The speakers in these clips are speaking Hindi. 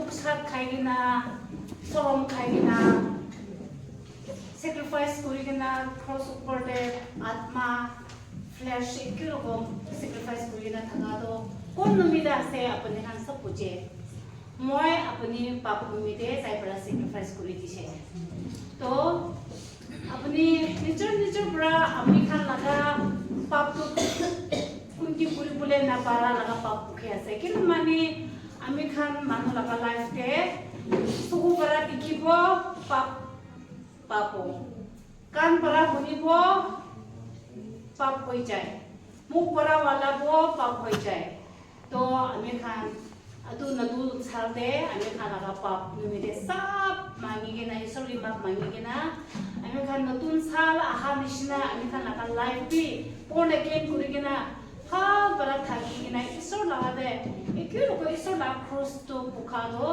প্রসাদ খাইকিনা চৰম খাইকিনা sacrifice কৰিকিনা cross ওপৰতে আত্মা flesh একই রকম sacrifice কৰিকিনা থাকাটো কোন নিমিতে আছে আপুনি খান সব বুজে মই আপুনি পাপ নিমিতে যাই পৰা sacrifice কৰি দিছে তো আপুনি নিজৰ পৰা আমি খান লাগা পাপটো কুন্তি কৰিবলৈ নাপাৰা লাগা পাপ মুখে আছে কিন্তু মানে আমি খান মানুহ লাগা লাইফতে চকু পৰা দেখিব পাপ পাপো কান পৰা শুনিব পাপ হৈ যায় মুখ পৰা ওলাব পাপ হৈ যায় তো আমি খান আদু নদু ছালতে আমি খান লাগা পাপ নিমিতে সব মাগিকিনা ঈশ্বৰী মাক মাগিকিনা আমি খান নতুন ছাল আহা নিচিনা আমি খান লাগা লাইফ বি born again কৰিকিনা সব পৰা থাকিকিনা ঈশ্বৰ লাগাতে একই ৰকম ঈশ্বৰ লাগ ক্ৰুছটো পোখাটো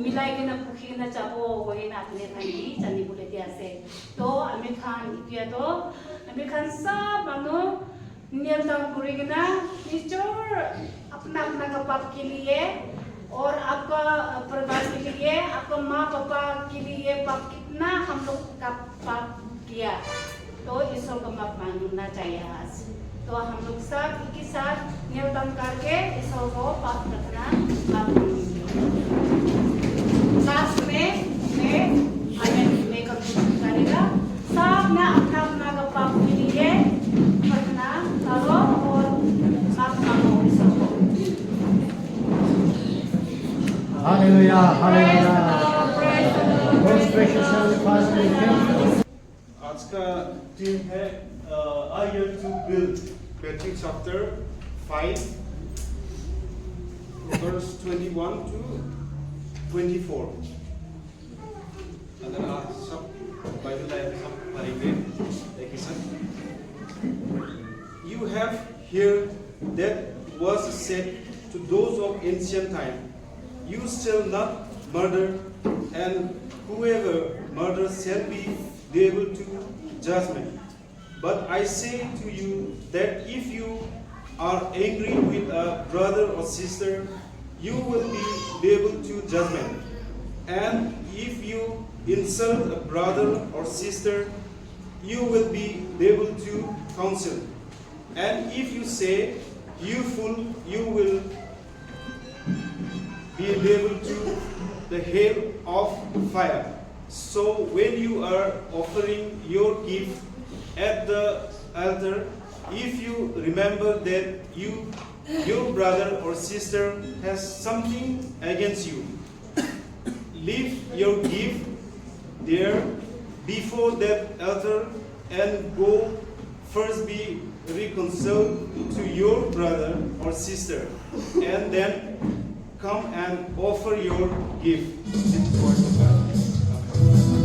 মিলাই কিনা পুখি কিনা যাব হৈ না আপুনি থাকি জানিবলৈ দিয়া আছে তো আমি খান এতিয়াতো আমি খান সব মানুহ नियल डाउन करेगा निश्चर अपना अपना का पाप के लिए और आपका परिवार के लिए आपका माँ पापा के लिए पाप कितना हम लोग का पाप किया तो ईश्वर को माफ मांगना चाहिए आज तो हम लोग सब एक ही साथ नियल डाउन करके ईश्वर को पाप रखना माफ मांगेंगे लास्ट में मैं कंक्लूजन करेगा सब ना अपना अपना का पाप के लिए Hallelujah, hallelujah. Most precious Heavenly Father, we thank you. आज का थीम है I have to build Matthew chapter 5 verse 21 to 24. अगर आप सब बाइबल आए सब पढ़ेंगे देखिए sir. You have heard that was said to those of ancient time, you shall not murder, and whoever murders shall be able to judgment. But I say to you that if you are angry with a brother or sister, you will be able to judgment. And if you insult a brother or sister, you will be able to counsel. And if you say, you fool, you will be able to the hell of fire. So when you are offering your gift at the altar, if you remember that your brother or sister has something against you, leave your gift there before that altar and go first be reconciled to your brother or sister, and then come and offer your gift. This is the word of God.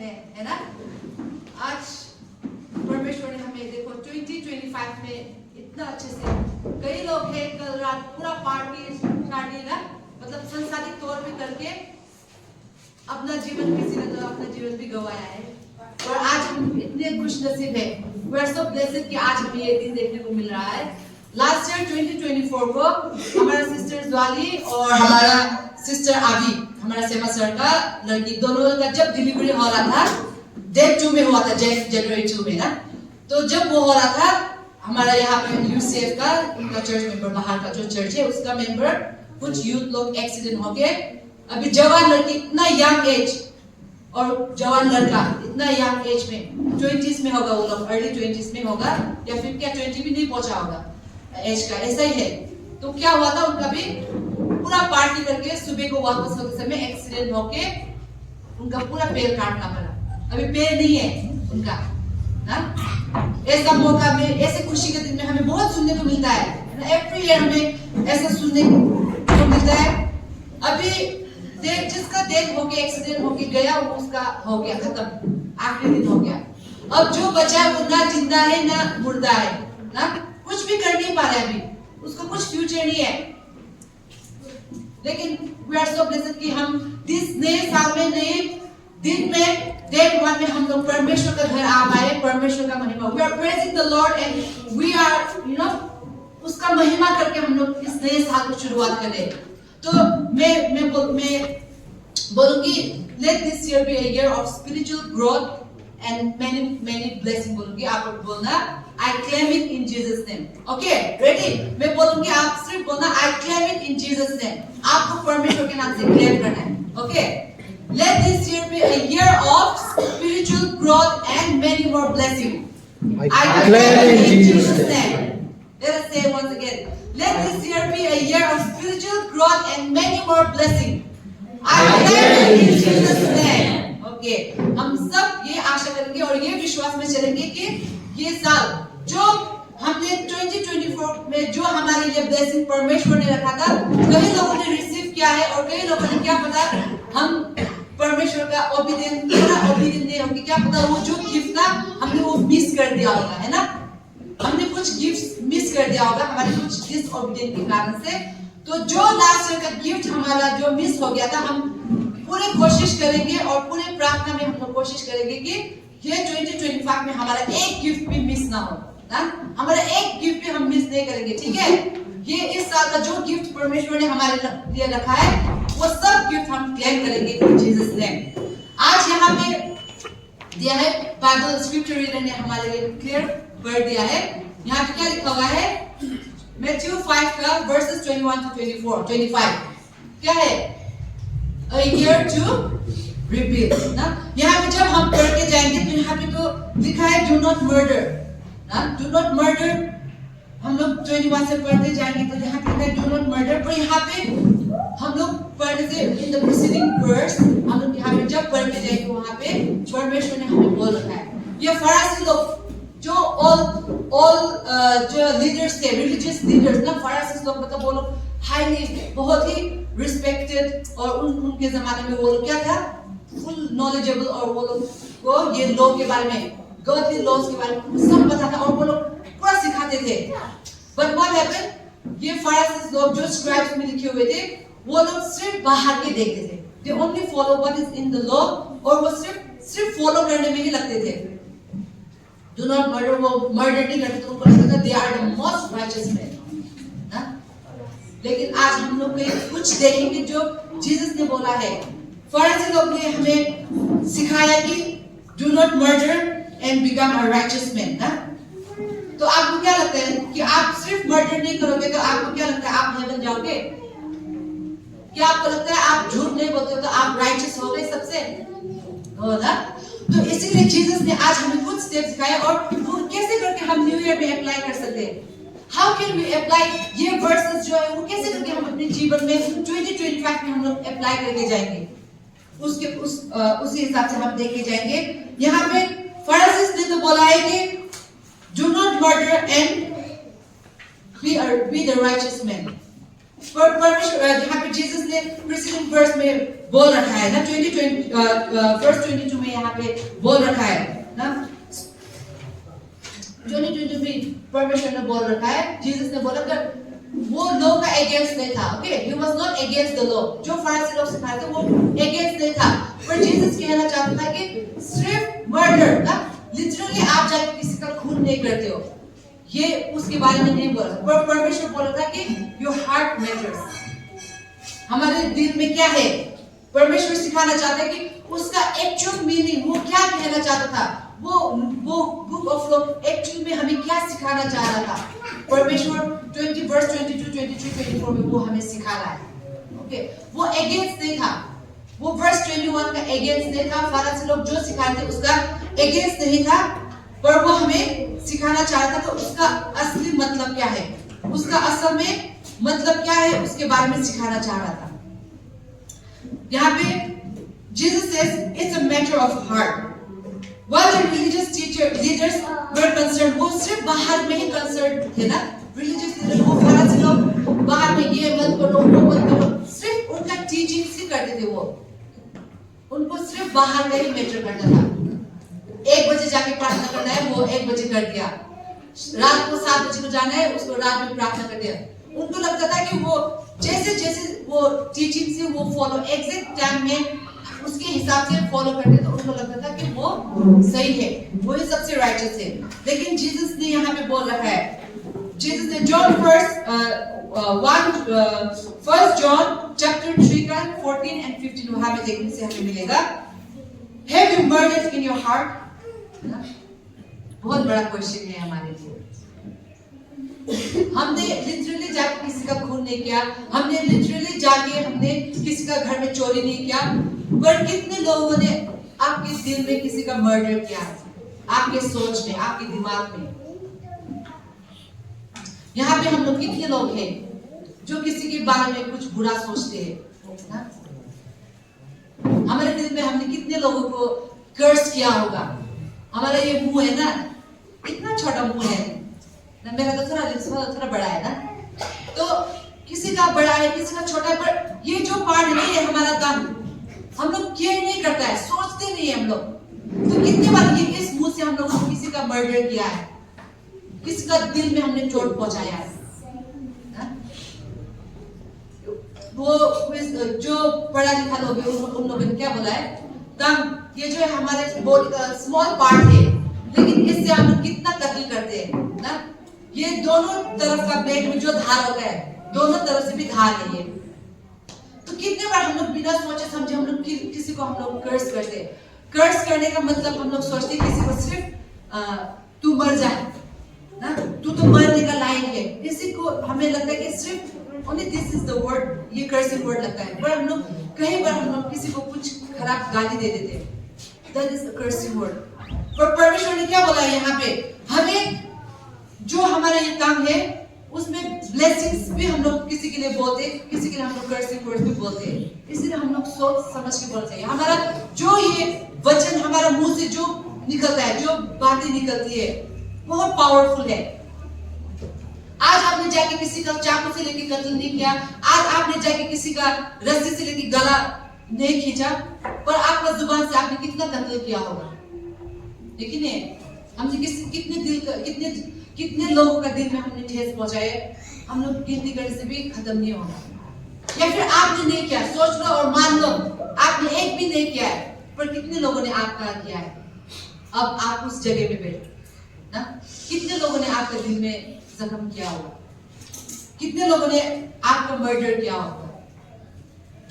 है ना। आज परमेश्वर ने हमें देखो 2025 में इतना अच्छे से, कई लोग हैं कल रात पूरा पार्टी ना, मतलब संसारिक तौर पे करके अपना जीवन, किसी ने तो अपना जीवन भी गंवाया है। और आज हम इतने खुश नसीब है, we are so blessed कि आज हमें ये दिन देखने को मिल रहा है। लास्ट ईयर 2024 को हमारा सिस्टर ज्वाली और हमारा सिस्टर आवी, हमारा सेवा सर का लड़की, दोनों का जब डिलीवरी हो रहा था, डेट 2 में हुआ था, जनवरी 2 में ना। तो जब वो हो रहा था, हमारा यहाँ पे यूसीएफ का उनका चर्च मेंबर, बाहर का जो चर्च है उसका मेंबर, कुछ यूथ लोग एक्सीडेंट हो गए। अभी जवान लड़की, इतना यंग एज, और जवान लड़का इतना यंग एज में, 20s में होगा वो लोग, अर्ली 20s में होगा, या फिर क्या 20 भी नहीं पहुंचा होगा एज का, ऐसा ही है। तो क्या हुआ था, उनका भी पूरा पार्टी करके सुबह को वापस होते समय एक्सीडेंट होके उनका पूरा पैर काटना पड़ा। अभी पैर नहीं है उनका ना। ऐसा मौका में, ऐसे खुशी के दिन में हमें बहुत सुनने को मिलता है, एवरी ईयर हमें ऐसा सुनने को मिलता है। अभी जिसका डेथ हो गया, एक्सीडेंट हो गया, वो उसका हो गया, खत्म, आखिरी दिन हो गया। अब जो बचा है वो ना जिंदा है ना मुर्दा है ना, कुछ भी कर नहीं पा रहा है, अभी उसका कुछ फ्यूचर नहीं है। लेकिन we are so blessed कि हम इस नए साल में, नए दिन में, डेट 1 में हम लोग परमेश्वर का घर आ पाए, परमेश्वर का महिमा, we are praising the Lord and we are उसका महिमा करके हम लोग इस नए साल की शुरुआत करें। तो मैं बोलूंगी, let this year be a year of spiritual growth and many blessings बोलूंगी, आप बोलना I claim it in Jesus name. Okay, ready? मैं बोलूंगी, आप सिर्फ बोलना I claim it in Jesus name. आपको परमेश्वर के नाम से claim करना है. Okay? Let this year be a year of spiritual growth and many more blessings. I claim it in Jesus name. Let us say it once again. Let this year be a year of spiritual growth and many more blessings. I claim it in Jesus name. Okay, हम सब ये आशा करेंगे और ये विश्वास में चलेंगे कि ये साल जो हमने 2024 में जो हमारे लिए ब्लेसिंग परमेश्वर ने रखा था, कई लोगों ने रिसीव किया है और कई लोगों ने क्या पता, हम परमेश्वर का ओबीडिएंट नहीं होंगे, क्या पता वो जो गिफ्ट था हमने वो मिस कर दिया होगा, है ना। हमने कुछ गिफ्ट मिस कर दिया होगा हमारे कुछ डिसओबीडिएंट के कारण से। तो जो लास्ट ईयर का गिफ्ट हमारा जो मिस हो गया था, हम पूरी कोशिश करेंगे और पूरे प्रार्थना में हम लोग कोशिश करेंगे कि ये 2025 में हमारा एक गिफ्ट भी मिस ना हो, ना, हमारा एक गिफ्ट भी हम मिस नहीं करेंगे, ठीक है। ये इस साल का जो गिफ्ट परमेश्वर ने हमारे लिए रखा है, वो सब गिफ्ट हम क्लेम करेंगे इन जीसस नेम। आज यहाँ पे दिया है, बाइबल स्क्रिप्चर रीडर ने हमारे लिए क्लियर कर दिया है। यहाँ पे क्या लिखा हुआ है, मैथ्यू 5 का वर्सेस 21 to 25 क्या है, a year to rebuild ना। यहाँ पे जब हम पढ़ के जाएंगे तो यहाँ पे तो लिखा है do not murder ना, do not murder। हम लोग 21 से पढ़ते जाएंगे तो यहाँ पे लिखा है do not murder, पर यहाँ पे हम लोग पढ़ने से in the preceding verse हम लोग यहाँ पे जब पढ़ के जाएंगे वहाँ पे परमेश्वर ने हमें बोल रखा है, ये फरासी लोग जो जो लीडर्स थे, रिलीजियस लीडर्स ना, फरासी लोग मतलब वो लोग हाईली, बहुत ही रिस्पेक्टेड, और उनके जमाने में वो लोग क्या था, फुल नॉलेजेबल, और वो लोग को ये लॉ के बारे में, गॉडली लॉज के बारे में सब पता था और वो लोग पूरा सिखाते थे। बट व्हाट हैपेंड, ये फरासी लोग जो स्क्राइब्स में लिखे हुए थे, वो लोग सिर्फ बाहर के देखते थे, they only follow what is in the law, और वो सिर्फ फॉलो करने में ही लगते थे। Do not murder, वो मर्डर नहीं करते, तो उनको लगता था they are the most righteous men, ना। लेकिन आज हम लोग कुछ देखेंगे जो जीसस ने बोला है। फरीसी लोग ने हमें सिखाया कि do not murder and become a righteous man, ना। तो आपको क्या लगता है कि आप सिर्फ मर्डर नहीं करोगे तो आपको क्या लगता है आप हेवन जाओगे? क्या आपको लगता है आप झूठ नहीं बोलते तो आप राइचस हो गए सबसे? हो ना। तो इसीलिए जीसस ने आज हमें कुछ स्टेप सिखाए और वो कैसे करके हम न्यू ईयर में अप्लाई कर सकते हैं। हाउ कैन वी अप्लाई, ये वर्सेस जो है वो कैसे करके हम अपने जीवन में 2025 में हम लोग अप्लाई करके जाएंगे, उसी हिसाब से हम देख के जाएंगे। यहाँ पे फरीसी ने तो बोला है कि do not murder and be the righteous man. पर परमेश्वर यहाँ पे जीसस ने प्रीसीडिंग वर्स में बोल रखा है ना, 22 में यहाँ पे बोल रखा है ना, 22 में परमेश्वर ने बोल रखा है, जीसस ने बोला कि वो लॉ का अगेंस्ट नहीं था, okay, he was not against the law. जो फरीसी लोग सिखाते थे वो अगेंस्ट नहीं था, पर जीसस कहना चाहता था कि सिर्फ मर्डर ना, लिटरली आप जाके किसी का खून नहीं करते हो, ये उसके बारे में नहीं बोला। पर परमेश्वर बोला था कि योर हार्ट मैटर्स, हमारे दिल में क्या है। परमेश्वर सिखाना चाहता है कि उसका एक्चुअल मीनिंग वो क्या कहना चाहता था, वो बुक ऑफ लॉ एक्चुअल में हमें क्या सिखाना चाह रहा था। परमेश्वर 20 वर्स 22, 23, 24 में वो हमें सिखा रहा है, ओके। वो अगेंस्ट नहीं था, वो वर्स 21 का अगेंस्ट नहीं था, फरीसी लोग जो सिखाते उसका अगेंस्ट नहीं था, पर वो हमें सिखाना चाहता था उसका असली मतलब क्या है, उसका असल में मतलब क्या है, उसके बारे में सिखाना चाह रहा था। यहाँ पे Jesus says it's a matter of heart. While the religious leaders were concerned, वो सिर्फ बाहर में ही concerned थे ना, religious leaders वो फरीसी लोग बाहर में ये मत करो वो मत करो, सिर्फ उनका टीचिंग से करते थे, वो उनको सिर्फ बाहर का ही मैटर करना था। 1 बजे जाके प्रार्थना करना है, वो 1 बजे कर दिया, रात को 7 बजे को जाना है, उसको रात में प्रार्थना कर दिया। उनको लगता था कि वो जैसे वो टीचिंग से वो फॉलो एग्जैक्ट टाइम में उसके हिसाब से फॉलो करते, तो उनको लगता था कि वो सही है, वो ही सबसे राइटियस है। लेकिन जीसस ने यहाँ पे बोल रखा है, जीसस ने जॉन 1 जॉन चैप्टर 3 का 14 and 15 वहां पे देखने से हमें मिलेगा। Have you murdered in your heart? बहुत बड़ा क्वेश्चन है हमारे लिए। हमने लिटरली जाके किसी का खून नहीं किया, हमने लिटरली जाके हमने किसी का घर में चोरी नहीं किया, पर कितने लोगों ने आपके दिल में किसी का मर्डर किया, आपके सोच में, आपके दिमाग में। यहाँ पे हम लोग कितने लोग हैं जो किसी के बारे में कुछ बुरा सोचते हैं ना? हमारे दिल में हमने कितने लोगों को कर्स किया होगा। हमारा ये मुंह है ना, इतना छोटा मुंह है ना, मेरा तो थोड़ा बड़ा है ना, तो किसी का बड़ा है किसी का छोटा है, पर ये जो पार्ट नहीं है हमारा काम, हम लोग केयर नहीं करता है, सोचते नहीं है हम लोग। तो कितने बार ये इस मुंह से हम लोग किसी का मर्डर किया है, किसी का दिल में हमने चोट पहुंचाया है। वो जो पढ़ा लिखा लोग हैं उन लोगों ने क्या बोला है, ये जो है हमारे बॉडी का स्मॉल पार्ट है, लेकिन इससे हम लोग कितना कत्ल करते हैं ना। ये दोनों तरफ का ब्लेड में जो धार होता है, दोनों तरफ से भी धार है ये। तो कितने बार हम लोग बिना सोचे समझे हम लोग किसी को हम लोग कर्स करते हैं। कर्स करने का मतलब हम लोग सोचते हैं किसी को सिर्फ तू मर जाए ना, तू तो मरने का लायक है। किसी को हमें लगता है कि सिर्फ only this is the word, ये कर्सिंग वर्ड लगता है, पर हम लोग कई बार हम लोग किसी को कुछ खराब गाली दे देते हैं, that is a cursing word। पर परमेश्वर ने क्या बोला यहाँ पे, हमें जो हमारा ये काम है उसमें ब्लेसिंग्स भी हम लोग किसी के लिए बोलते हैं, किसी के लिए हम लोग कर्सिंग वर्ड भी बोलते हैं। इसलिए हम लोग सोच समझ के बोलते हैं। हमारा जो ये वचन हमारा मुंह से जो निकलता है, जो बातें निकलती है, बहुत पावरफुल है। आज आपने जाके किसी का चाकू से लेके कत्ल नहीं किया, आज आपने जाके किसी का रस्सी से लेके गला नहीं खींचा, पर आपका जुबान से आपने कितना कत्ल किया होगा। लेकिन हमने कितने लोगों का दिल में हमने ठेस पहुंचाए, हम लोग गिनती करने से भी खत्म नहीं होगा। या फिर आपने नहीं किया, सोच लो और मान लो आपने एक भी नहीं किया है, पर कितने लोगों ने आपका किया है। अब आप उस जगह में बैठे ना, कितने लोगों ने आपके दिल में जख्म किया होगा, कितने लोगों ने आपको मर्डर किया होगा,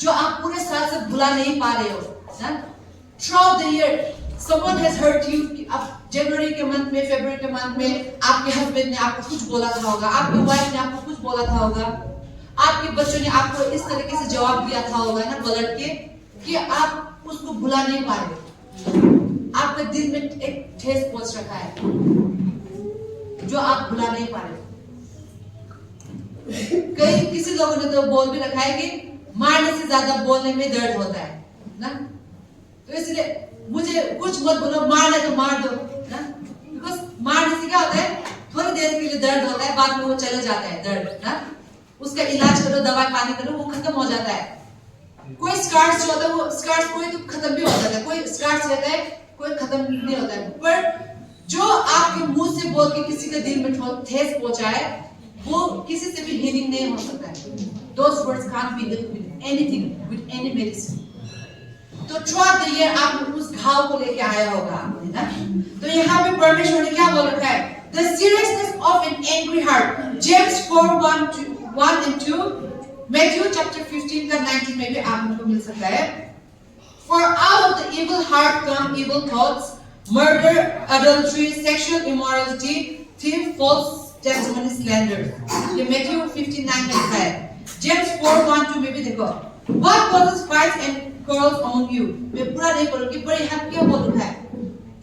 जो आप पूरे साल से भुला नहीं पा रहे हो ना। Throughout the year, someone has hurt you। अब जनवरी के मंथ में, फरवरी के मंथ में आपके हस्बैंड ने आपको कुछ बोला था होगा, आपकी वाइफ ने आपको कुछ बोला था होगा, आपके बच्चों ने आपको इस तरीके से जवाब दिया था होगा ना पलट के, कि आप उसको भुला नहीं पा रहे। आपके दिल में एक ठेस पहुंच रखा है जो आप भुला नहीं पा रहे। किसी लोगों ने तो बोल भी रखा है कि मारने से ज्यादा बोलने में दर्द होता है ना, तो इसलिए मुझे कुछ मत बोलो, मारना तो मार दो ना, बिकॉज मारने से क्या होता है, थोड़ी देर के लिए दर्द होता है, बाद में वो चला जाता है दर्द ना, उसका इलाज करो, दवाई पानी करो, वो खत्म हो जाता है। कोई स्कार्स जो होता है वो स्कार्स कोई तो खत्म भी हो जाता है, कोई स्कार्स रहता है कोई खत्म नहीं होता है, पर जो आपके मुंह से बोल के किसी के दिल में ठेस पहुंचाए वो किसी से भी हीलिंग नहीं हो सकता है। Those words can't be healed with anything, with any medicine. तो throughout the year आप उस घाव को लेके आया होगा, है ना? तो यहाँ पे परमेश्वर ने क्या बोल रखा है? The seriousness of an angry heart. James 4:1 and 2, Matthew chapter 15 का 19 में भी आपको मिल सकता है। For out of the evil heart come evil thoughts, murder, adultery, sexual immorality, theft, false testimony, slander. ये Matthew 15:9 में लिखा है। James 4:1-2 में भी देखो। What causes fights and quarrels among you? मैं पूरा नहीं पढ़ूंगी, पर यहाँ क्या बोल रखा है?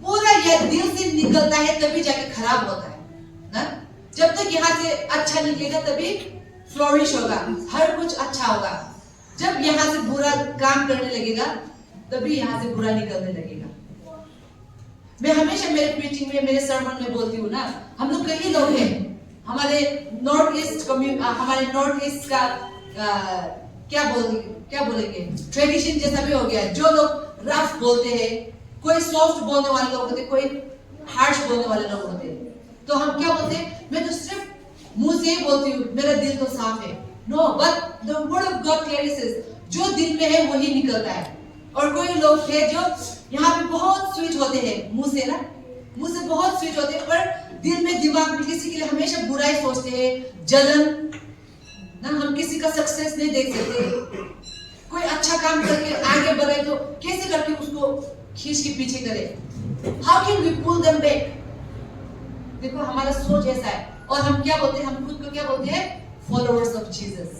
पूरा यह दिल से निकलता है तभी जाके खराब होता है, ना? जब तक यहाँ से अच्छा निकलेगा तभी फ्लोरिश होगा, हर कुछ अच्छा होगा। जब यहाँ से बुरा काम करने लगेगा तभी यहाँ से बुरा निकलने लगेगा। मैं हमेशा मेरे प्रीचिंग में, मेरे सर्मन में बोलती हूँ ना, हम लोग कई लोग हैं, हमारे नॉर्थ ईस्ट का क्या बोलेंगे ट्रेडिशन जैसा भी हो गया है। जो लोग रफ बोलते हैं, कोई सॉफ्ट बोलने वाले लोग होते, कोई हार्श बोलने वाले लोग होते। तो हम क्या बोलते हैं? मैं तो सिर्फ मुंह से ही बोलती हूँ, मेरा दिल तो साफ है। No, but the word of God clearly says, जो दिल में है वही निकलता है। और कोई लोग हैं जो यहाँ पे बहुत स्वीट होते हैं, मुंह से बहुत स्वीट होते हैं, पर दिल में, दिमाग में किसी के लिए हमेशा बुराई सोचते हैं, जलन ना। हम किसी का सक्सेस नहीं देख सकते। कोई अच्छा काम करके आगे बढ़े तो कैसे करके उसको खींच के पीछे करे? How can we pull them back? देखो हमारा सोच ऐसा है। और हम क्या बोलते हैं? हम खुद को क्या बोलते हैं? Followers of Jesus.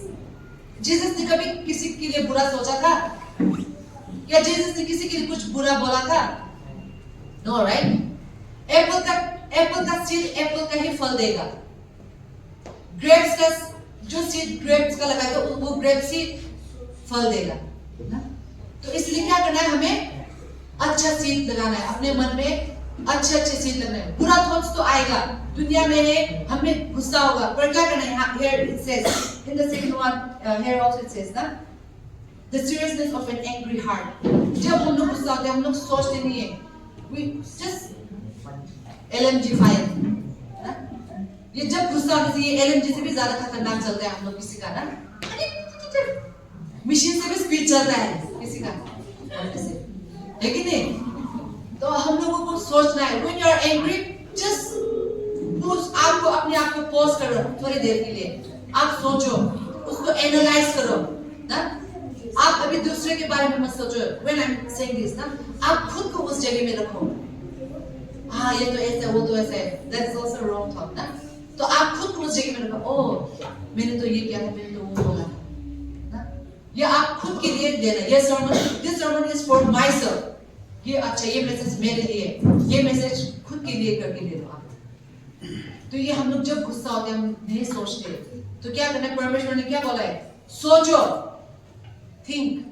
जीसस ने कभी किसी के लिए बुरा सोचा था? क्या जीसस ने किसी के लिए कुछ बुरा बोला था? No, right? एप्पल का सीड एप्पल का ही फल देगा। ग्रेप्स का जो सीड ग्रेप्स का लगाएगा वो ग्रेप्स ही फल देगा, ना? तो इसलिए क्या करना है? हमें अच्छा सीड लगाना है, अपने मन में अच्छे सीड लगाना है। बुरा थॉट्स तो आएगा, दुनिया में है, हमें गुस्सा होगा, पर क्या करना है? Here it says, in the second one, here also it says, ना? The seriousness of an angry heart. जब हम लोग गुस्सा होते हैं, हम लोग सोचते नहीं है, we just LMG fire, ना? ये जब गुस्सा होने से ये LMG से भी ज्यादा खतरनाक चलता है हम लोग किसी का, ना? मशीन से भी स्पीड चलता है किसी का, है कि नहीं? तो हम लोगों को सोचना है, when you are angry, just आपको अपने आप को पॉज करो थोड़ी देर के लिए, आप सोचो, उसको एनालाइज करो, ना? आप अभी दूसरे के बारे में मत सोचो। When I'm saying this, ना, आप खुद को उस जगह में रखो। हाँ, ये तो ऐसा, वो तो ऐसा है, that is also wrong thought, ना? तो आप खुद को उस जगह में रखो। ओह, मैंने तो ये किया था, मैंने तो वो बोला, ना? ये आप खुद के लिए देना। ये sermon, this sermon is for myself. ये अच्छा, ये मैसेज मेरे लिए, ये मैसेज खुद के लिए करके दे दो आप। तो ये हम लोग जब गुस्सा होते हैं, हम नहीं सोचते, तो क्या करना है? परमेश्वर ने क्या बोला है? सोचो, think.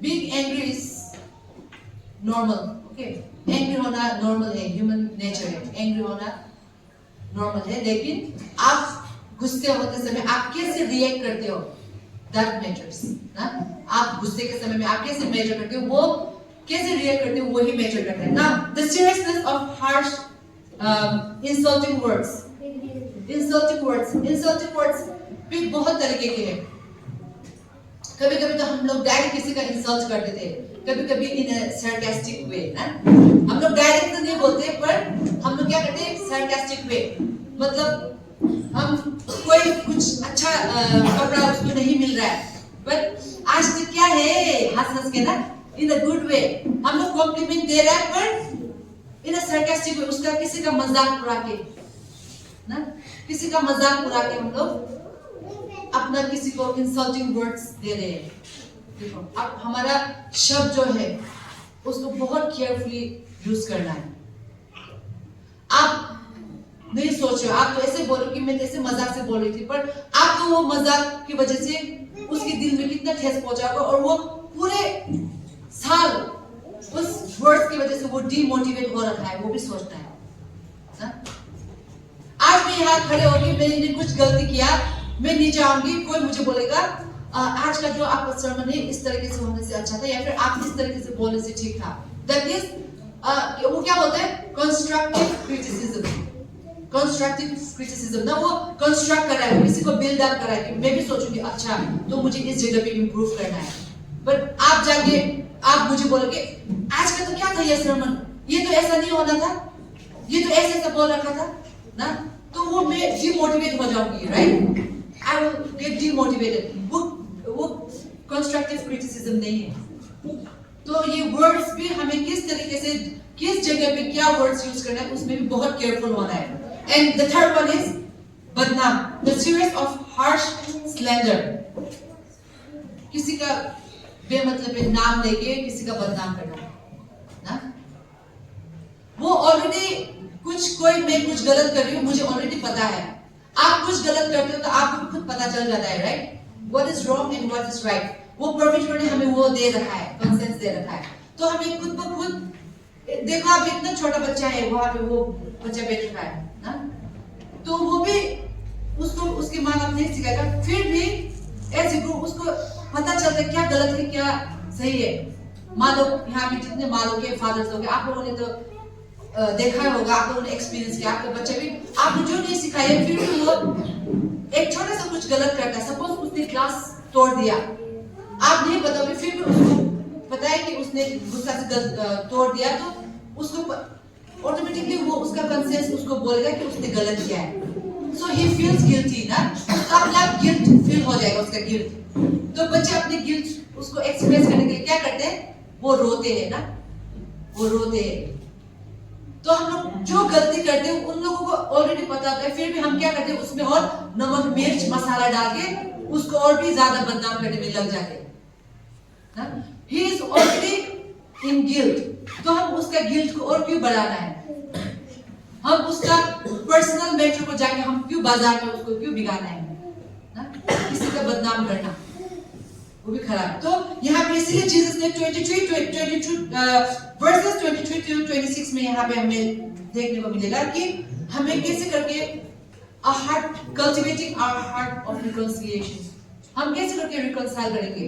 Being angry is normal, okay? Angry होना नॉर्मल है, ह्यूमन नेचर है, एंग्री होना नॉर्मल है, लेकिन आप गुस्से होते समय आप कैसे रिएक्ट करते हो, that matters, ना? आप गुस्से के समय में आप कैसे मेजर करते हो, वो कैसे रिएक्ट करते हो, वही मेजर करते हैं। Now, the seriousness of harsh, insulting words भी बहुत तरीके के हैं। कभी कभी तो हम लोग डायरेक्ट किसी का इंसल्ट कर देते हैं, कभी कभी इन sarcastic way, ना? हम लोग डायरेक्ट तो नहीं बोलते, पर हम लोग क्या करते हैं? sarcastic way, मतलब हम कोई कुछ अच्छा कपड़ा उसको नहीं मिल रहा है, पर आज तक क्या है, हंस के ना, इन अ गुड वे हम लोग कॉम्प्लीमेंट दे रहे हैं, पर इन अ sarcastic वे, उसका किसी का मजाक उड़ा के, ना, किसी का मजाक उड़ा के हम लोग अपना किसी को इंसल्टिंग वर्ड्स दे रहे हैं। देखो, अब हमारा शब्द जो है उसको बहुत केयरफुली यूज करना है। आप नहीं सोच रहे हो, आप तो ऐसे बोलो कि मैं ऐसे मजाक से बोल रही थी, पर आप तो वो मजाक की वजह से उसके दिल में कितना ठेस पहुंचागा, और वो पूरे साल उस वर्ड्स की वजह से वो डीमोटिवेट हो रखा है, वो भी सोचना है, ना? आज मैं मैं यहाँ खड़े होके मैंने कुछ गलती किया, मैं नीचे आऊंगी, कोई मुझे बोलेगा आज का जो आपका सर्मन है इस तरीके से होने से अच्छा था, या फिर आप इस तरीके से बोलने से ठीक था। दैट इज वो क्या बोलते हैं, कंस्ट्रक्टिव क्रिटिसिज्म। कंस्ट्रक्टिव क्रिटिसिज्म ना, वो कंस्ट्रक्ट कर रहा है, किसी को बिल्ड अप कर रहा है कि मैं भी सोचूंगी अच्छा तो मुझे इस जगह पे इंप्रूव करना है। बट आप जाके आप मुझे बोलोगे आज का तो क्या था ये सर्मन, ये तो ऐसा नहीं होना था, ये तो ऐसे ऐसा बोल रखा था ना, तो वो मैं डिमोटिवेट हो जाऊंगी, right? I will get demotivated. वो कंस्ट्रक्टिव क्रिटिसिज्म नहीं है। तो ये वर्ड्स भी हमें किस तरीके से किस जगह पे क्या वर्ड्स यूज करना है उसमें भी बहुत केयरफुल होना है। And the third one is बदनाम, the series of harsh slander. किसी का बेमतलब पे नाम लेके किसी का बदनाम करना ना, वो ऑलरेडी मैं कुछ गलत कर रही हूँ, मुझे ऑलरेडी पता है। आप कुछ गलत करते हो तो आपको खुद पता चल जाता है, right? What is wrong and what is right. वो परमेश्वर ने हमें वो दे रखा है, कॉन्सेंस दे रखा है। तो हमें खुद ब खुद देखो, आप इतना छोटा बच्चा है, वहां पे वो बच्चा बैठ रखा है ना, तो वो भी उसको उसकी माँ बाप नहीं सिखाएगा, फिर भी ऐसे उसको पता चलता है क्या गलत है क्या सही है। मान लो यहाँ पे जितने माँ लोग के फादर्स लोग, आप लोगों ने तो देखा होगा, आप लोगों ने एक्सपीरियंस किया, आपके बच्चे भी आपने जो नहीं सिखाया फिर भी वो एक छोटा सा कुछ गलत करता है। सपोज उसने ग्लास तोड़ दिया, आप नहीं बताओगे, फिर भी उसको पता है कि उसने गुस्सा से तोड़ दिया, तो उसको ऑटोमेटिकली वो उसका कंसेंस उसको बोलेगा कि उसने गलत किया है। सो ही फील्स गिल्टी ना, उसका अपना गिल्ट फील हो जाएगा, उसका गिल्ट। तो बच्चे अपने गिल्ट उसको एक्सप्रेस करने के लिए क्या करते हैं, वो रोते हैं ना, वो रोते हैं। तो हम लोग जो गलती करते हैं उन लोगों को ऑलरेडी पता होता है, फिर भी हम क्या करते हैं उसमें और नमक मिर्च मसाला डाल के उसको और भी ज्यादा बदनाम करने में लग जाते हैं। He is already in guilt, तो हम उसका गिल्ट को और क्यों बढ़ाना है? हम उसका पर्सनल मैटर को जाके हम क्यों बाजार में उसको क्यों बिगाड़ना है ना? किसी का बदनाम करना वो भी खराब है। तो यहाँ पे इसीलिए जीसस ने 22 वर्सेस 23 to 26 में यहाँ पे हमें देखने को मिलेगा कि हमें कैसे करके a heart cultivating our heart of reconciliation, हम कैसे करके reconcile करेंगे,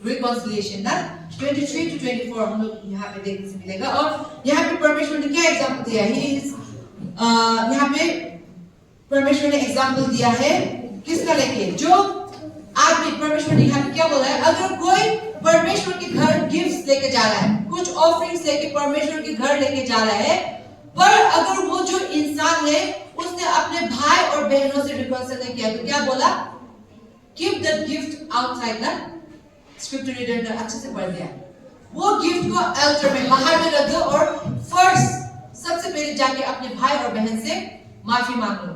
reconciliation ना 23 to 24 हम लोग यहाँ पे देखने से मिलेगा। और यहाँ पे परमेश्वर ने क्या एग्जाम्पल दिया है, यहाँ पे परमेश्वर ने एग्जाम्पल दिया है किसका लेके, जो आदमी, परमेश्वर ने यहाँ पे क्या बोला है, अगर कोई परमेश्वर के घर गिफ्ट्स लेके जा रहा है, कुछ ऑफरिंग्स लेके परमेश्वर के घर लेके जा रहा है, पर अगर वो जो इंसान है उसने अपने भाई और बहनों से रिकॉन्सिल नहीं किया, तो क्या बोला, कीप द गिफ्ट आउटसाइड ना, स्क्रिप्चर रीडर ने अच्छे से पढ़ दिया, वो गिफ्ट को अल्टर में बाहर में रख दो और फर्स्ट सबसे पहले जाके अपने भाई और बहन से माफी मांग लो।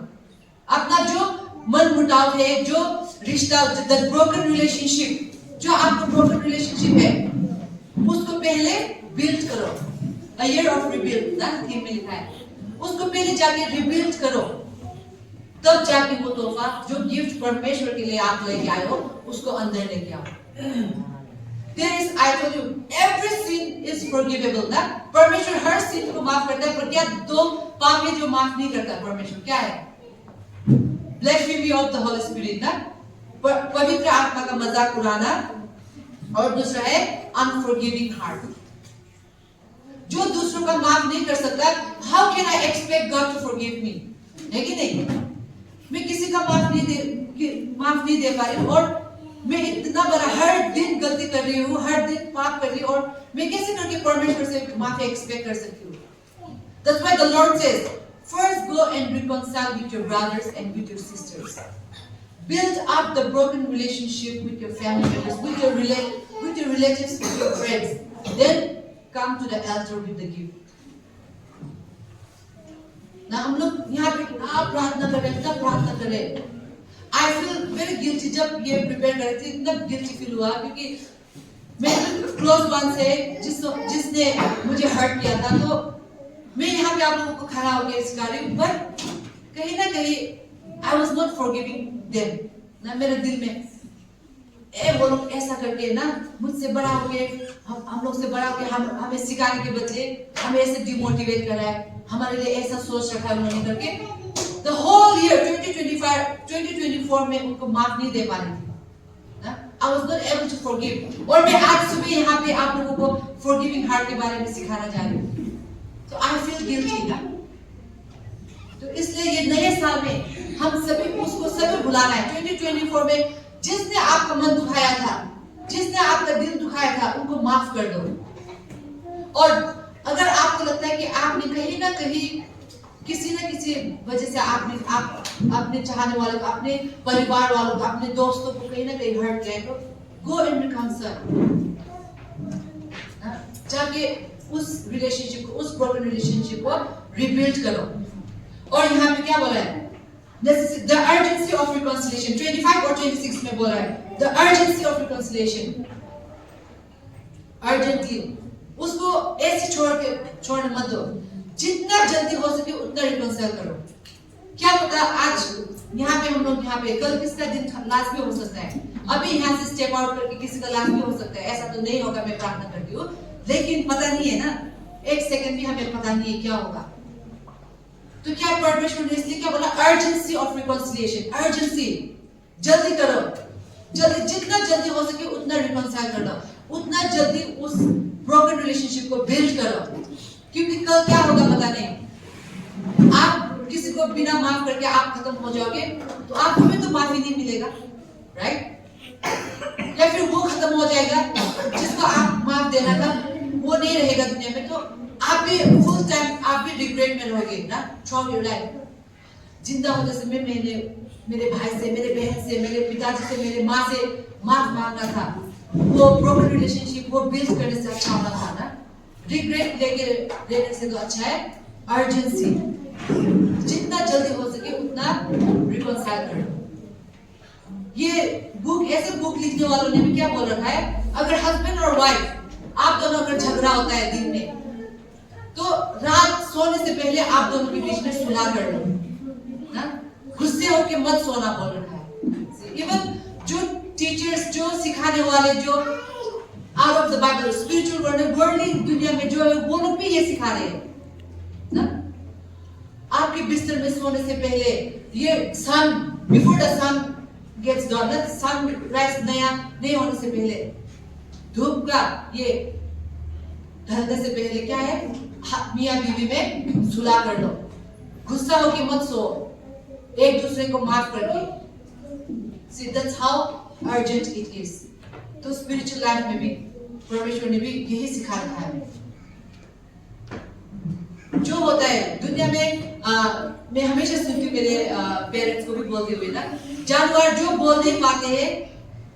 अपना जो मन मुटाव है, जो रिश्ता, द ब्रोकन रिलेशनशिप, जो आपका ब्रोकन रिलेशनशिप है, उसको पहले बिल्ड करो। अ ईयर ऑफ रिबिल्ड ना थीम में लिखा है, उसको पहले जाके रिबिल्ड करो, तब जाके वो तोहफा जो गिफ्ट परमेश्वर के लिए आप लेके आए हो उसको अंदर लेके आओ। There is, I told you, every sin is forgivable ना, परमेश्वर हर sin को माफ करता है, पर क्या दो पाप है जो माफ नहीं करता परमेश्वर, क्या है, blasphemy of the Holy Spirit ना, पवित्र आत्मा का मजाक उड़ाना, और दूसरा है unforgiving heart, जो दूसरों का माफ नहीं कर सकता। How can I expect God to forgive me? है कि नहीं? मैं किसी का माफ नहीं दे पा रही हूँ, और मैं इतना बड़ा हर दिन गलती कर रही हूँ, हर दिन पाप कर रही हूँ, और मैं कैसे करके परमेश्वर से माफी एक्सपेक्ट कर सकती हूँ? That's why the Lord says, first go and reconcile with your brothers and with your sisters. Build up the broken relationship with your family members, with your relatives, with your friends. Then come to the altar with the gift. ना हम लोग यहाँ पे आप प्रार्थना करें, तब प्रार्थना करें। I feel very guilty जब ये प्रिपेयर कर रही थी, इतना guilty feel हुआ, क्योंकि मेरे क्लोज वन से जिसने मुझे हर्ट किया था, तो मैं यहाँ पे आप लोगों को खड़ा होकर सिखा रही हूँ, पर कहीं ना कहीं I was not forgiving them ना, मेरे दिल में वो लोग ऐसा करके ना मुझसे बड़ा हो गए, हम लोग से बड़ा हो गए, हमें सिखाने के बदले हमें ऐसे डिमोटिवेट कर रहा है, हमारे लिए ऐसा सोच रखा है उन्होंने करके, the whole year 2024 में उनको माफ नहीं दे पा रही थी। I was not able to forgive। और मैं आज सुबह यहाँ पे आप लोगों को forgiving heart के बारे में सिखाना चाह रही हूँ। तो I feel guilty ना। तो इसलिए ये नए साल में हम सभी बुलाना है। 2024 में जिसने आपका मन दुखाया था, जिसने आपका दिल दुखाया था, उनको माफ कर दो। और अगर आपको लगता है कि आपने कहीं ना कहीं किसी न किसी वजह से अपने चाहने वालों को, अपने परिवार वालों को, अपने दोस्तों को कहीं ना कहीं हर्ट किया, तो गो इन रिकंसिल, जाके उस रिलेशनशिप को, उस ब्रोकन रिलेशनशिप को रिबिल्ड करो। और यहाँ पे क्या बोला है? The urgency of reconciliation 25 और 26 में बोला है the urgency of reconciliation। urgently उसको ऐसे छोड़ने मत दो, जितना जल्दी हो सके उतना रिकंसाइल करो। क्या पता आज यहाँ पे हम लोग यहाँ पे, कल किसका दिन लास्ट भी हो सकता है, अभी यहाँ से स्टेप आउट करके किसी का लास्ट भी हो सकता है। ऐसा तो नहीं होगा, मैं प्रार्थना करती हूँ, लेकिन पता नहीं है ना, एक सेकंड भी हमें पता नहीं है क्या होगा। तो क्या परमेश्वर ने इसलिए क्या बोला? अर्जेंसी ऑफ रिकंसिलिएशन, अर्जेंसी, जल्दी करो, जल्दी, जितना जल्दी हो सके उतना रिकंसाइल कर दो, उतना जल्दी उस ब्रोकन रिलेशनशिप को बिल्ड करो। क्योंकि कल क्या होगा पता नहीं। आप किसी को बिना माफ करके आप खत्म हो जाओगे तो आपको भी तो माफी नहीं मिलेगा, राइट? या फिर वो खत्म हो जाएगा जिसको आप माफ देना था, वो नहीं रहेगा दुनिया में, तो आप भी फुल टाइम आप भी रिग्रेट में रहोगे ना थ्रू योर लाइफ। जिंदा होते समय मैंने मेरे भाई से, मेरे बहन से, मेरे पिताजी से, मेरे माँ से माफ मांगना था, वो ब्रोकन रिलेशनशिप वो बिल्ड करने से अच्छा होना था ना। रिग्रेट लेने से तो अच्छा है अर्जेंसी, जितना जल्दी हो सके उतना रिकंसाइल करो। ये बुक, ऐसे बुक लिखने वालों ने भी क्या बोल रखा है, अगर हस्बैंड और वाइफ आप दोनों अगर झगड़ा होता है दिन में, तो रात सोने से पहले आप दोनों के बीच में सुलह कर लो ना, गुस्से होके मत सोना बोल रखा है। इवन जो टीचर्स, जो सिखाने वाले, जो out of the Bible spiritual worldly दुनिया में जो है, वो लोग भी ये सिखा रहे हैं ना। आपके बिस्तर में सोने से पहले ये sun, before the sun gets down, sunrise नया नहीं होने से पहले, धूप का ये ढलने से पहले क्या है, मियां बीवी में सुलह कर लो, गुस्सा होके मत सो, एक दूसरे को माफ करके। See, that's how urgent it is। तो स्पिरिचुअल लाइफ में भी परमेश्वर ने भी यही सिखा रखा है। जो होता है दुनिया में, मैं हमेशा सुनती हूँ मेरे पेरेंट्स को भी बोलते हुए ना, जानवर जो बोल नहीं पाते हैं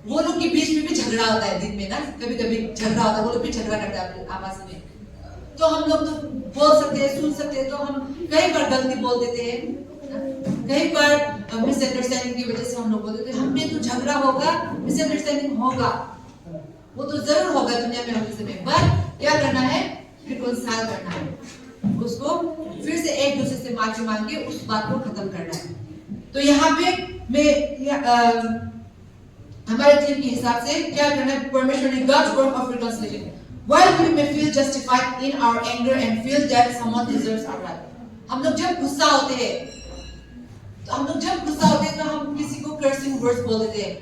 वो लोग के बीच में भी झगड़ा होता है दिन में ना, कभी कभी झगड़ा होता है, वो लोग भी झगड़ा करते हैं आपस में। तो हम लोग तो बोल सकते हैं, सुन सकते हैं, तो हम कई बार गलती बोल देते हैं, कई बार मिसअंडरस्टैंडिंग की वजह से हम लोग बोल देते हैं, हमने तो झगड़ा होगा, मिसअंडरस्टैंडिंग होगा, वो तो जरूर होगा दुनिया में होने से, पर क्या करना है, रिकंसाइल करना है, उसको फिर से एक दूसरे से माफी मांग के उस बात को खत्म करना है। तो यहाँ पे मैं हमारे टीम के हिसाब से क्या करना है, परमेश्वर ने God's work of reconciliation, while we may feel justified in our anger and feel that someone deserves our right। हम लोग जब गुस्सा होते हैं, तो हम किसी को कर्सिंग वर्ड्स बोल देते हैं,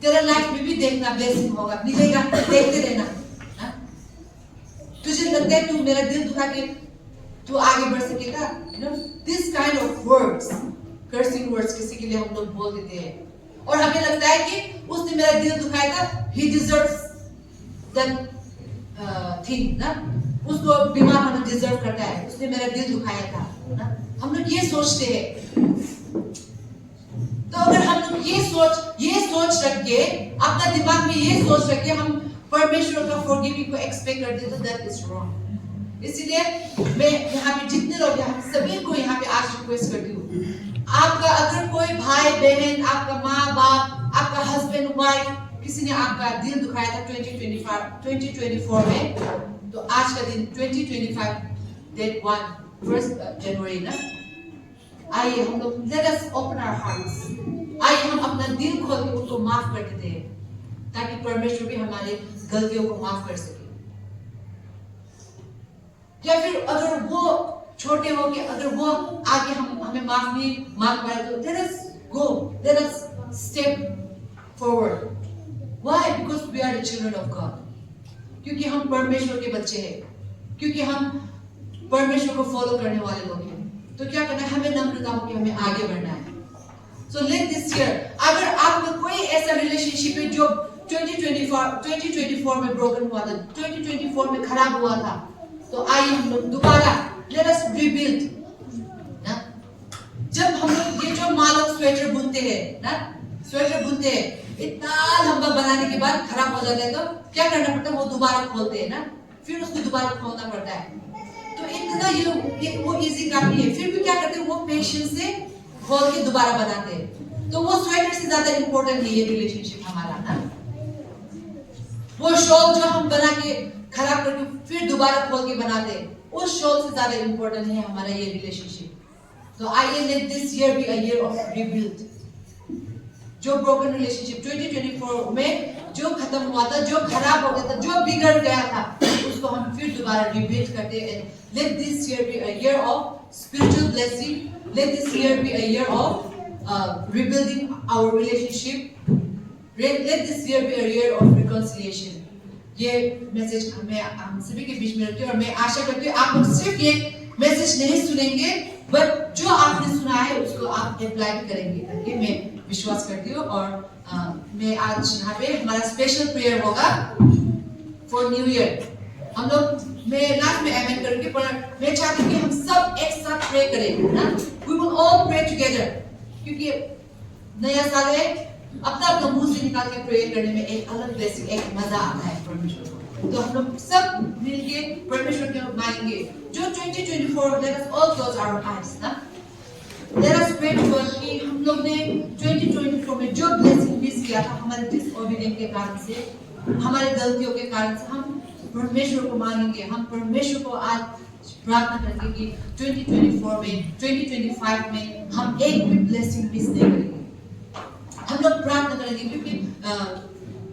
तेरा लाइफ में भी देखना ब्लेसिंग होगा, मिलेगा, देखते रहना। तुझे लगता है तू मेरा दिल दुखा के तू आगे बढ़ सकेगा, this kind of words, cursing words किसी के लिए हम लोग बोल देते हैं, और हमें लगता है कि उसने मेरा दिल दुखाया था, he deserves that thing ना, उसको बीमार होना डिजर्व करता है, उसने मेरा दिल दुखाया था ना, हम लोग ये सोचते हैं। तो अगर हम लोग ये सोच रख के, अपना दिमाग में ये सोच रख के हम परमेश्वर का फॉरगिविंग को एक्सपेक्ट करते, तो दैट इज रॉन्ग। इसीलिए मैं यहाँ पे जितने लोग हैं, सभी को यहाँ पे आज रिक्वेस्ट करती हूँ, आपका अगर कोई भाई बहन, आपका माँ बाप, आपका हस्बैंड वाइफ, किसी ने आपका दिल दुखाया था 2024 में, तो आज का दिन 2025 डेट 1 जनवरी ना, आइए हम लोग let us open our hearts, आइए हम अपना दिल खोल के उसको माफ कर देते हैं, ताकि परमेश्वर भी हमारे गलतियों को माफ कर सके। या फिर अगर वो छोटे हो के अगर वो आगे हमें माफ नहीं मांग पाए तो let us go, let us step forward. Why? Because we are the children of God. क्योंकि हम परमेश्वर के बच्चे हैं, क्योंकि हम परमेश्वर को फॉलो करने वाले लोग हैं। तो क्या करना है, हमें नम्रता होकर हमें आगे बढ़ना है। So let this year, अगर आप में कोई ऐसा रिलेशनशिप है जो 2024 में ब्रोकन हुआ था, 2024 में खराब हुआ था, तो आइए हम लोग दोबारा let us rebuild ना। जब हम लोग ये जो मालक स्वेटर बुनते हैं ना, स्वेटर बुनते हैं, इतना लंबा बनाने के बाद खराब हो जाता है तो क्या करना पड़ता है, वो दोबारा खोलते हैं ना, फिर उसको दोबारा खोलना पड़ता है। तो इतना ये वो इजी काम नहीं है, फिर भी क्या करते हैं, वो पेशेंस से खोल के दोबारा बनाते हैं। तो वो स्वेटर से ज्यादा इंपॉर्टेंट है ये रिलेशनशिप हमारा ना। वो शॉल जो हम बना के खराब करके फिर दोबारा खोल के बनाते हैं, उस शॉल से ज्यादा इंपॉर्टेंट है हमारा ये रिलेशनशिप। तो आइए let this year be a year of rebuild. जो ब्रोकन रिलेशनशिप 2024 में जो खत्म हुआ था, जो खराब हो गया था, जो बिगड़ गया था, उसको हम फिर दोबारा रिबिल्ड करते हैं। Let this year be a year of spiritual blessing, let this year be a year of rebuilding our relationship, let this year be a year of reconciliation. ये मैसेज हम सभी के बीच में रखते हैं और मैं आशा करती हूँ आप लोग सिर्फ ये मैसेज नहीं सुनेंगे, बट जो आपने सुना है उसको आप अप्लाई करेंगे करके मैं विश्वास करती हूँ। और मैं आज यहाँ पे हमारा स्पेशल प्रेयर होगा फॉर न्यू ईयर। हम लोग मैं लास्ट में एमेन करूँगी, पर मैं चाहती हूँ कि हम सब एक साथ प्रे करें ना। We will all pray together, क्योंकि नया साल है, अपना अपना मुंह से निकाल के प्रे करने में एक अलग ब्लेसिंग, एक मजा आता है परमेश्वर को। तो हम लोग सब मिलके परमेश्वर के मांगेंगे जो 2024, let us all close our eyes ना। Let us pray to God कि हम लोग ने 2024 में जो ब्लेसिंग मिस किया था हमारे डिसओबीडिएंस के कारण से, हमारे गलतियों के कारण से, हम परमेश्वर को मांगेंगे। हम परमेश्वर को आज प्रार्थना करेंगे कि 2024 में 2025 में हम एक भी ब्लेसिंग मिस नहीं करेंगे। हम लोग प्रार्थना करेंगे क्योंकि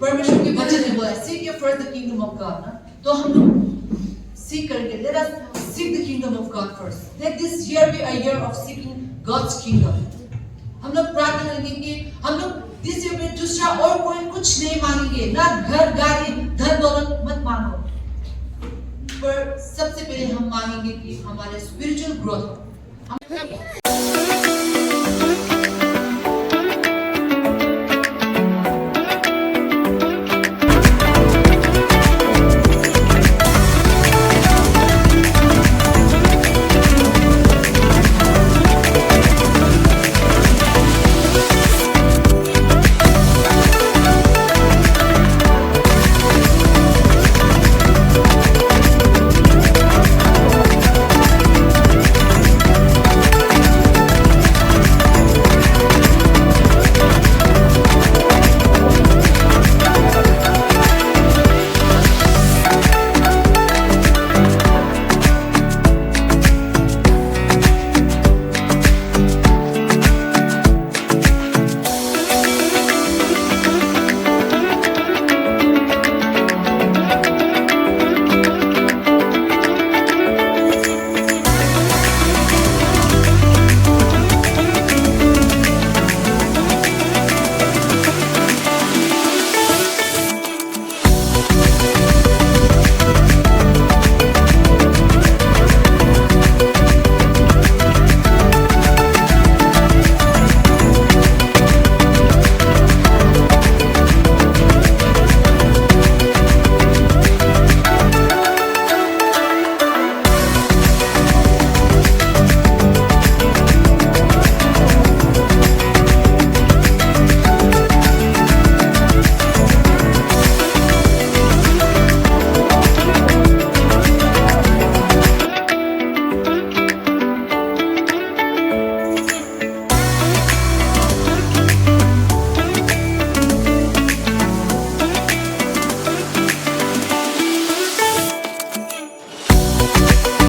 परमेश्वर के वचन में बोला seek ye first the kingdom of God ना। तो हम लोग सीख करेंगे, let us seek the kingdom of God first. Let this year be a year of seeking God's kingdom. हम लोग प्रार्थना करेंगे कि हम लोग दिस ईयर में दूसरा और कोई कुछ नहीं मांगेंगे, ना घर गाड़ी धन दौलत मत मांगो, पर सबसे पहले हम मांगेंगे कि हमारे स्पिरिचुअल ग्रोथ।